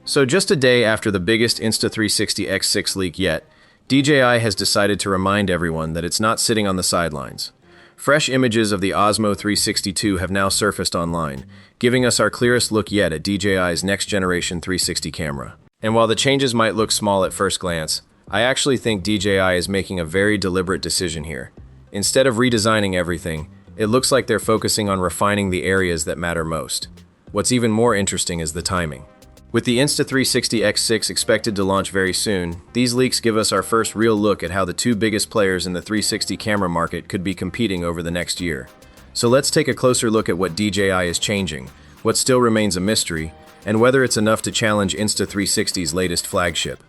So just a day after the biggest Insta360 X6 leak yet, DJI has decided to remind everyone that it's not sitting on the sidelines. Fresh images of the Osmo 362 have now surfaced online, giving us our clearest look yet at DJI's next-generation 360 camera. And while the changes might look small at first glance, I actually think DJI is making a very deliberate decision here. Instead of redesigning everything, it looks like they're focusing on refining the areas that matter most. What's even more interesting is the timing. With the Insta360 X6 expected to launch very soon, these leaks give us our first real look at how the two biggest players in the 360 camera market could be competing over the next year. So let's take a closer look at what DJI is changing, what still remains a mystery, and whether it's enough to challenge Insta360's latest flagship.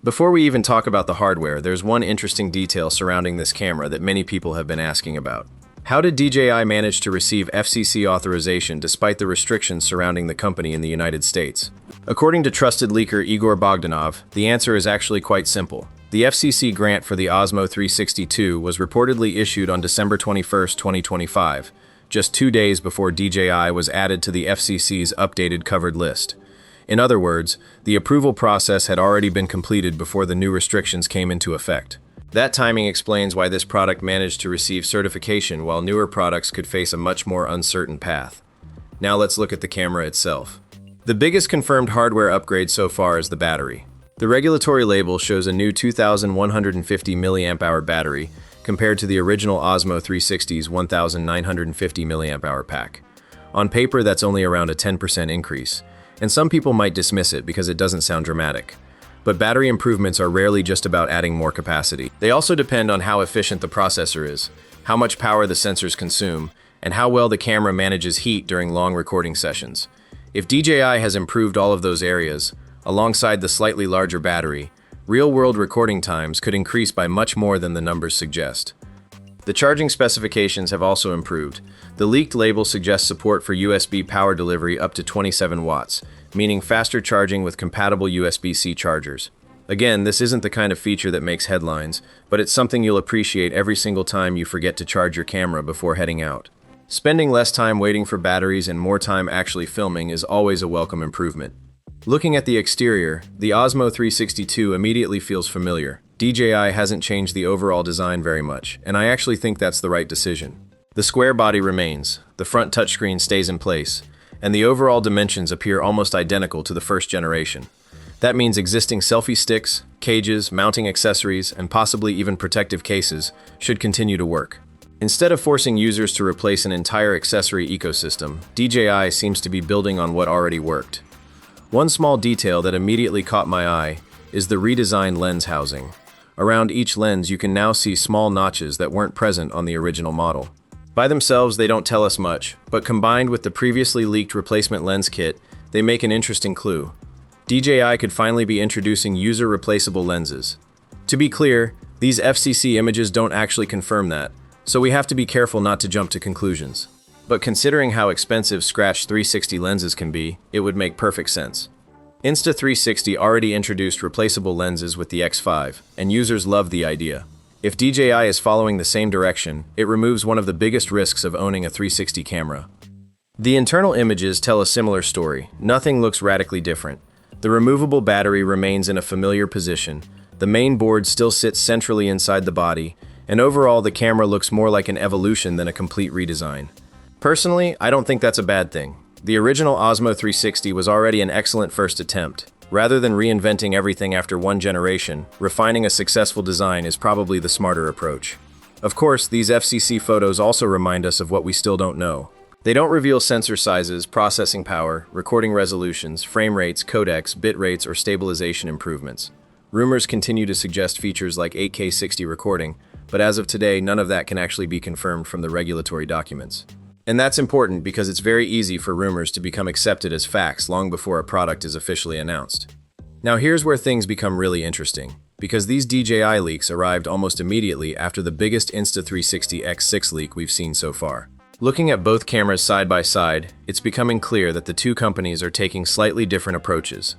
Before we even talk about the hardware, there's one interesting detail surrounding this camera that many people have been asking about. How did DJI manage to receive FCC authorization despite the restrictions surrounding the company in the United States? According to trusted leaker Igor Bogdanov, the answer is actually quite simple. The FCC grant for the Osmo 362 was reportedly issued on December 21, 2025, just 2 days before DJI was added to the FCC's updated covered list. In other words, the approval process had already been completed before the new restrictions came into effect. That timing explains why this product managed to receive certification while newer products could face a much more uncertain path. Now let's look at the camera itself. The biggest confirmed hardware upgrade so far is the battery. The regulatory label shows a new 2,150 mAh battery compared to the original Osmo 360's 1,950 mAh pack. On paper, that's only around a 10% increase, and some people might dismiss it because it doesn't sound dramatic. But battery improvements are rarely just about adding more capacity. They also depend on how efficient the processor is, how much power the sensors consume, and how well the camera manages heat during long recording sessions. If DJI has improved all of those areas, alongside the slightly larger battery, real-world recording times could increase by much more than the numbers suggest. The charging specifications have also improved. The leaked label suggests support for USB power delivery up to 27 watts, meaning faster charging with compatible USB-C chargers. Again, this isn't the kind of feature that makes headlines, but it's something you'll appreciate every single time you forget to charge your camera before heading out. Spending less time waiting for batteries and more time actually filming is always a welcome improvement. Looking at the exterior, the Osmo 362 immediately feels familiar. DJI hasn't changed the overall design very much, and I actually think that's the right decision. The square body remains, the front touchscreen stays in place, and the overall dimensions appear almost identical to the first generation. That means existing selfie sticks, cages, mounting accessories, and possibly even protective cases should continue to work. Instead of forcing users to replace an entire accessory ecosystem, DJI seems to be building on what already worked. One small detail that immediately caught my eye is the redesigned lens housing. Around each lens, you can now see small notches that weren't present on the original model. By themselves, they don't tell us much, but combined with the previously leaked replacement lens kit, they make an interesting clue. DJI could finally be introducing user-replaceable lenses. To be clear, these FCC images don't actually confirm that, so we have to be careful not to jump to conclusions. But considering how expensive scratched 360 lenses can be, it would make perfect sense. Insta360 already introduced replaceable lenses with the X5, and users love the idea. If DJI is following the same direction, it removes one of the biggest risks of owning a 360 camera. The internal images tell a similar story. Nothing looks radically different. The removable battery remains in a familiar position, the main board still sits centrally inside the body, and overall the camera looks more like an evolution than a complete redesign. Personally, I don't think that's a bad thing. The original Osmo 360 was already an excellent first attempt. Rather than reinventing everything after one generation, refining a successful design is probably the smarter approach. Of course, these FCC photos also remind us of what we still don't know. They don't reveal sensor sizes, processing power, recording resolutions, frame rates, codecs, bit rates, or stabilization improvements. Rumors continue to suggest features like 8K 60 recording, but as of today, none of that can actually be confirmed from the regulatory documents. And that's important because it's very easy for rumors to become accepted as facts long before a product is officially announced. Now here's where things become really interesting, because these DJI leaks arrived almost immediately after the biggest Insta360 X6 leak we've seen so far. Looking at both cameras side by side, it's becoming clear that the two companies are taking slightly different approaches.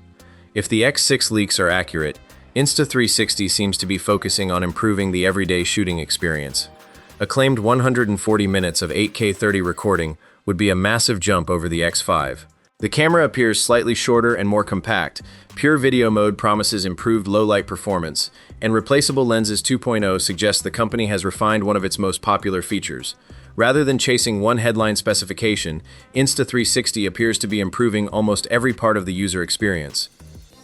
If the X6 leaks are accurate, Insta360 seems to be focusing on improving the everyday shooting experience. A claimed 140 minutes of 8K 30 recording would be a massive jump over the X5. The camera appears slightly shorter and more compact. Pure video mode promises improved low-light performance, and Replaceable Lenses 2.0 suggests the company has refined one of its most popular features. Rather than chasing one headline specification, Insta360 appears to be improving almost every part of the user experience.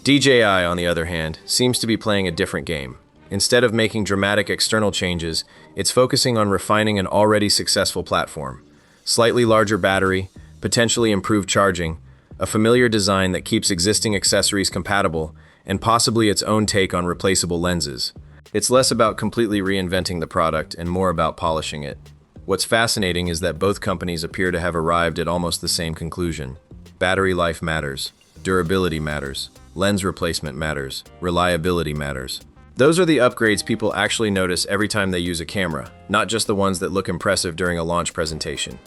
DJI, on the other hand, seems to be playing a different game. Instead of making dramatic external changes, it's focusing on refining an already successful platform. Slightly larger battery, potentially improved charging, a familiar design that keeps existing accessories compatible, and possibly its own take on replaceable lenses. It's less about completely reinventing the product and more about polishing it. What's fascinating is that both companies appear to have arrived at almost the same conclusion. Battery life matters, durability matters, lens replacement matters, reliability matters. Those are the upgrades people actually notice every time they use a camera, not just the ones that look impressive during a launch presentation.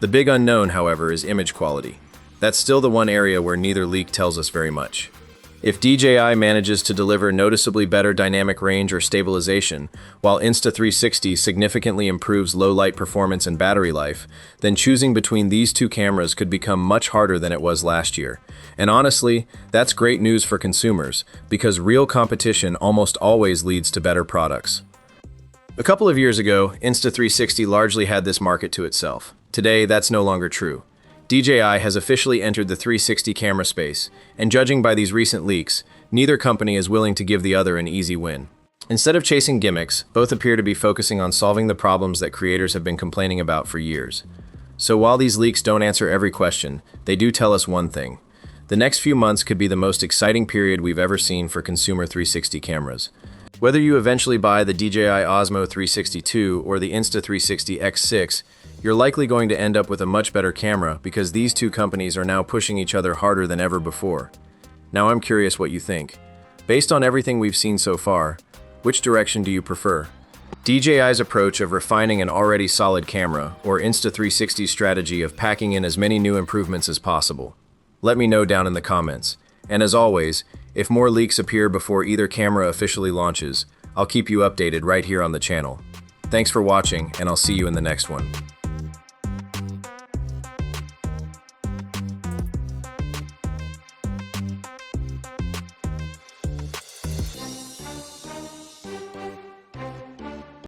The big unknown, however, is image quality. That's still the one area where neither leak tells us very much. If DJI manages to deliver noticeably better dynamic range or stabilization, while Insta360 significantly improves low-light performance and battery life, then choosing between these two cameras could become much harder than it was last year. And honestly, that's great news for consumers, because real competition almost always leads to better products. A couple of years ago, Insta360 largely had this market to itself. Today, that's no longer true. DJI has officially entered the 360 camera space, and judging by these recent leaks, neither company is willing to give the other an easy win. Instead of chasing gimmicks, both appear to be focusing on solving the problems that creators have been complaining about for years. So while these leaks don't answer every question, they do tell us one thing. The next few months could be the most exciting period we've ever seen for consumer 360 cameras. Whether you eventually buy the DJI Osmo 360 or the Insta360 X6, you're likely going to end up with a much better camera because these two companies are now pushing each other harder than ever before. Now I'm curious what you think. Based on everything we've seen so far, which direction do you prefer? DJI's approach of refining an already solid camera, or Insta360's strategy of packing in as many new improvements as possible? Let me know down in the comments. And as always, if more leaks appear before either camera officially launches, I'll keep you updated right here on the channel. Thanks for watching, and I'll see you in the next one.